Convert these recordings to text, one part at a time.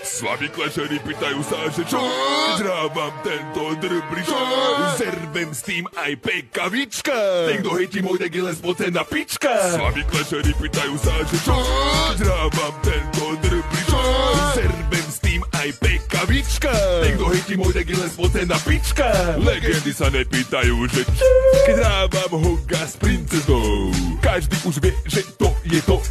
Slaví klešeri pýtajú sa, že čo? Zrávam tento drbličok. Zervem s tým aj pekavička. Ten, kto hejti môj, tak je len spocená pička. Slaví klešeri pýtajú sa, že čo? Zrávam tento drbličok. Zervem s tým aj pekavička. Ten, kto hejti môj, tak je len spocená pička. Legendy sa nepýtajú, že čo? Keď hrávam hoga s princezou. Každý už vie, že to je to,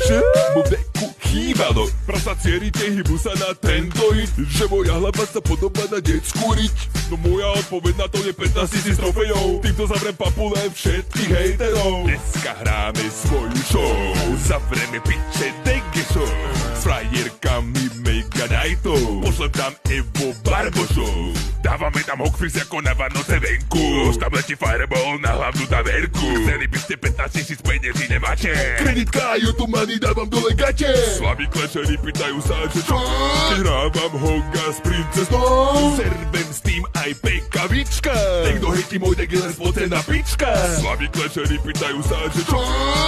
čo mu v deku chýbalo. Prasacieri hybu sa na tento hit, že moja hlava sa podobá na detskú riť. No moja odpoveď na to je 15 000 trofejov. Týmto zavrem papule všetkých hejterov. Dneska hráme svoju show, zavreme piče dege show. S frajerkami Mega Knightov, pošlem tam Evo Barbošov. Dávame tam Hogfreeze ako na Vánoce venku. Už tam letí Fireball na hlavnú taverku. Chceli by ste 15 000 peniazí nemáte. Kreditka a YouTube money dávam dole gate. Slaví klešeri pýtajú sa, že čo? Keď hrávam hoga s princeznou. Servem s tým aj pekavička. Ten, kto hejti môj, tak je len spocená pička. Slaví klešeri pýtajú sa, že čo?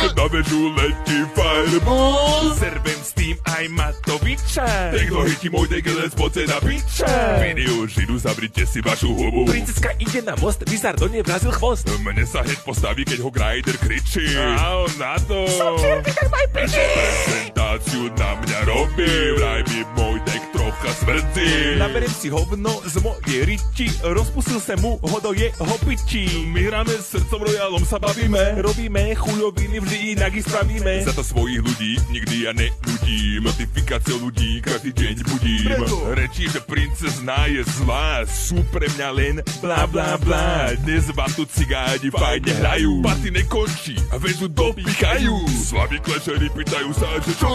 Keď na väžu letí Fireball. Servem s tým aj Matoviča. Ten, kto hejti môj, tak je len spocená piča. Video židu, zavrite si vašu hubu. Princezka ide na most, Wizard do nej vrazil chvost. Mne sa hneď postaví, keď ho Grider kričí. A on na to. Som čierny, tak maj piči. Prezentáciu na mňa robí, vraj mi môj deck trocha smrdí. Naberiem si hovno z mojej riči, rozpustil sa mu ho do jeho piči. My hráme s srdcom Royalom, sa bavíme. Robíme chuľoviny, vždy inak ich spravíme. Za to svojich ľudí nikdy ja nenudím. Notifikáciou ľudí každý deň budím. Preto. Rečí, že princezná je zlá, sú pre mňa len blá blá blá. Dnes vám tu cigáni fajne hrajú. Party nekončí a väžu dopichajú. Slaví klešeri pýtajú sa, že čo?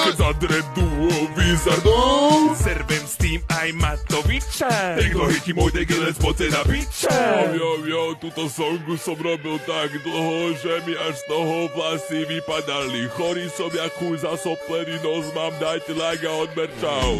Keď zadre duo Wizardov. Servem s tým aj Matoviča. Ten, kto hejti môj, tak je len spocená piča. Jo, túto songu som robil tak dlho, že mi až z toho vlasy vypadali. Chorý som jak chuj, zasoplený nos mám, dajte like a odber, čau.